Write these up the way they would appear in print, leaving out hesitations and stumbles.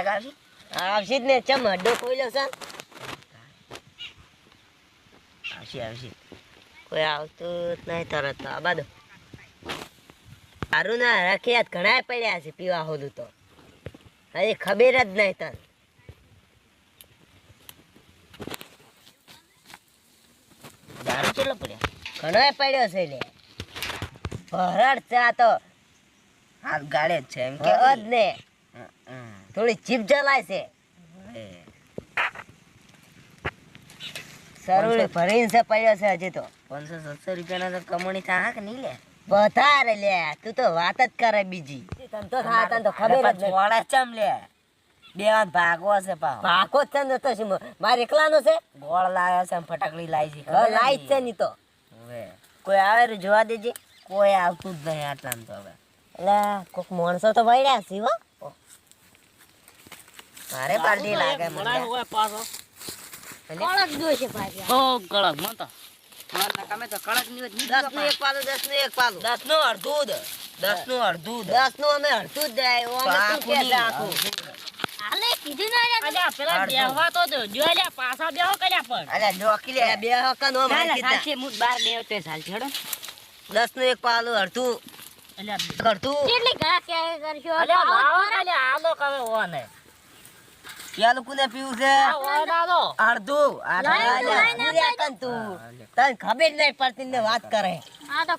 ઘરાક આવશે જ ને ચમ અડ્ડો ખોલ્યો છે આવશે કોઈ આવતું જ નહીં તરત તો આબાદો સારું ના રખિયાત ઘણા પડ્યા છે પીવા હોદું તો હજી ખબર જ નહીં તને દારૂ કેટલો પડ્યો ઘણો પડ્યો છે લે ભરડ ચા તો હાલ ગાડે જ છે એમ કે જ ને થોડી જીભ જલાય છે સરોળી ભરીને છે પડ્યો છે હજી તો 500-700 રૂપિયાના તો કમાણી થાય કે નહીં લે વધારે લે તું તો વાત જ કરે બીજી તને તો થાય તને તો ખબર જ નહીં વાળા ચમ લે બેવાન ભાગવો છે ભાગો જ છે તો શું મારે એકલાનો છે ગોળ લાવ્યો છે ફટાકડી લાવી છે લાઈ છે ની તો હવે કોઈ આવે જોવા દેજે કોઈ આવતું જ નહીં આટલામાં તો હવે એટલે કોક માણસો તો વળ્યા છે હો મારે પાર્ટી લાગે મને પાછો કળક જોઈશે પાછી ઓ કળક મત તમે તો કળક ની 10 નું એક પાલું 10 નું એક પાલું 10 નું અડધું 10 નું અડધું 10 નું અમે અડધું જ જાય ઓ અમે શું કે આખું આલે કીધું ના અલ્યા પેલા બેહવા તો જો અલ્યા પાછા બેહો કર્યા પણ અલ્યા જોકી લે બેહો કનો માર કીધા છે મુત બાર બેહો તે ચાલ છેડો 10 નું એક પાલું અડધું અલ્યા કરતું કેટલી ઘા કે કરશો અલ્યા લાવો અલ્યા આલો કવે ઓને પેલું કોને પીવું છે અડધું પૂર્યા કન તું તને ખબર નહીં પડતી ને વાત કરે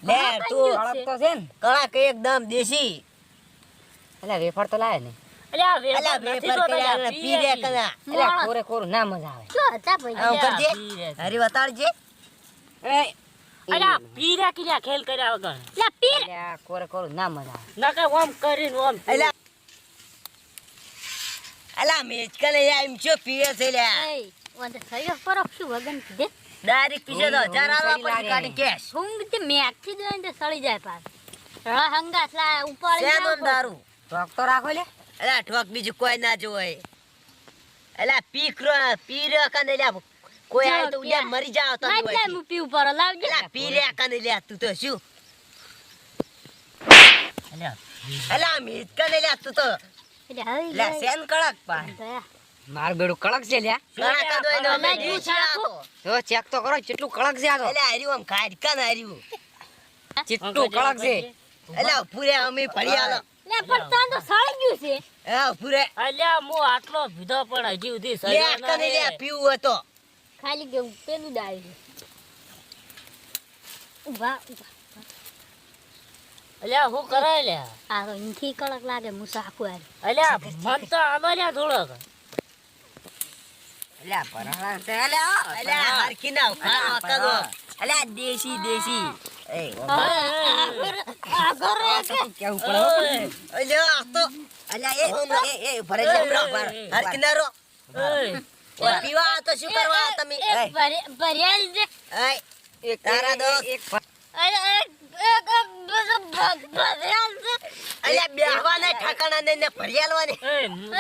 લે તું કળક તો છે ને કળક એકદમ દેશી અલ્યા વેફર તો લાવે ને અલ્યા વેફર કર્યા પી રે કના અલ્યા કોરે કોર ના મજા આવે શું હતા ભાઈ આવ કરજે હરી વતાડજે એ અલ્યા પી રે કિયા ખેલ કર્યા વગર અલ્યા પી અલ્યા કોરે કોર ના મજા આવે ના કે ઓમ કરીને ઓમ અલ્યા અલા મેચકલે એમ છો પીવે છે લે એ ઓંધે સયો પરખ શું વગન દે ડાયરેક્ટ પીજે તો 1000 આલવા પછી કાઢી કેશ હુંગ તે મેકથી દે ને સળી જાય પાસ રા હંગાસ લા ઉપાડી જાવ સેનો દારૂ ઠોક તો રાખો લે અલા ઠોક બીજું કોઈ ના જોય અલા પીરો કને લે કોઈ આય તો ઉડ્યા મરી જાવ તો હોય ના હું પી ઉપર લાવજે અલા પીરે કને લે તું તો શું અલા મેચકલે લે તું તો લે સેન કળક પા માર બેડું કળક છે લ્યા કળક દોઈ નો મે જીસાતો તો ચેક તો કરો કેટલું કળક છે આ તો એટલે આર્યું આમ ખાડકા ના આર્યું કેટલું કળક છે એટલે પૂરે અમે ભળી આલો લે પણ તાન તો સળી ગયું છે હા પૂરે અલ્યા મો આટલો ભીધો પણ હજી ઉધી સળ્યો ન લે લે પીવું હતો ખાલી કે પેલું ડાઈ ઉભા અલ્યા હું કરે લ્યા આ તો ઇનથી કળક લાગે મુસાફુ આર અલ્યા મન તો આલો લ્યા થોડોક અલ્યા પરણા છે અલ્યા હરકી ના ખાવા કદો અલ્યા દેશી એ આ ઘરે કેવું પડે અલ્યા તો અલ્યા એ ભરે જમરા હરકી ના રો ઓ પીવા તો શું કરવા તમે ભરેલ છે એક તારા દો એક અલ્યા બેહવાના ઠાકાણા ને ભરિયાલવાને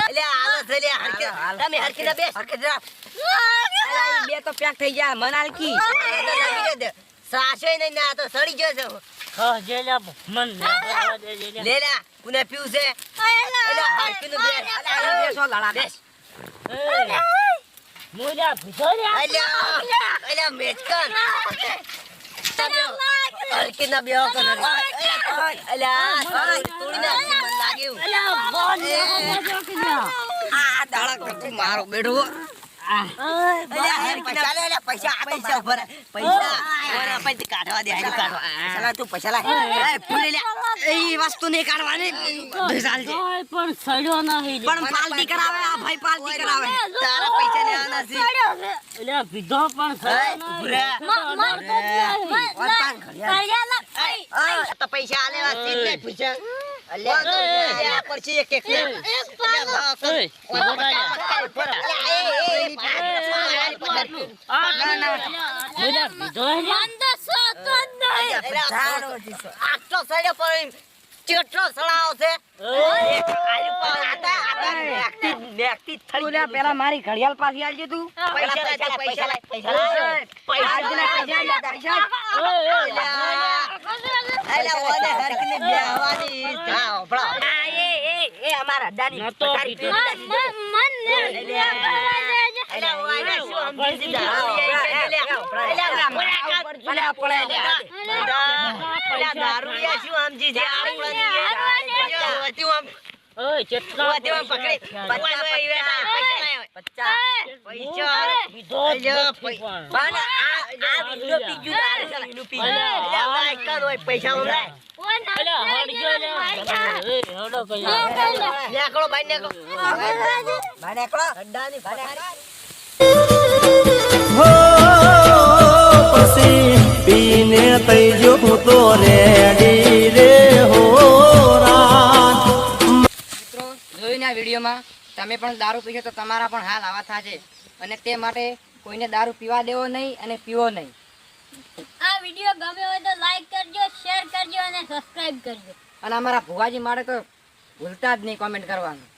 અલ્યા હાલો છે લે હરકી તમે હરકી ના બેસ હરકી જા અલ્યા બે તો પેક થઈ જાય મનાલકી દે સાસે ને ના તો સડી ગયો છે હા જે લે મન લે લે કોને પીવું છે અલ્યા હરકી નું બેસ અલ્યા બેસો લડા બેસ મોજા ભીધો લે અલ્યા મેચકન હરકી ના બેહો કર અલ્યા તોડી ના મન લાગ્યું અલ્યા બોલ આ દાડા કરતું મારો બેડો અલ્યા પૈસા ઉપર પૈસા ઓરા પૈસા કાઢવા દે આઈ કાઢવા સલા તું પૈસા લા એ ફૂલે લે એ વસ્તુ ને કાઢવાની બેસાલ છે પણ સડ્યો નહીં પણ પાલટી કરાવે આ ભાઈ પાલટી કરાવે તારા પૈસા લેવાના છે અલ્યા વિધો પણ તો પૈસા આલેવા છે ને પૂછા અલ્યા પરથી એક ચેટલો સળાવ છે પેલા મારી ઘડિયાળ પાછી આલજે તું અમારા અડાની નતો પથારી પીધો. ઓય કેટલા હો પછી પીને તઈ જો હું તો રેડી રે હો મિત્રો જોઈને આ વિડીયોમાં તમે પણ દારૂ પીશો તો તમારા પણ હાલ આવા થશે અને તે માટે કોઈને દારૂ પીવા દેવો નહીં અને પીવો નહીં. આ વિડિયો ગમે હોય તો લાઈક કરજો, શેર કરજો અને સબસ્ક્રાઇબ કરજો. અને અમારા ભુવાજી માટે તો ભૂલતા જ નહીં કોમેન્ટ કરવાનું.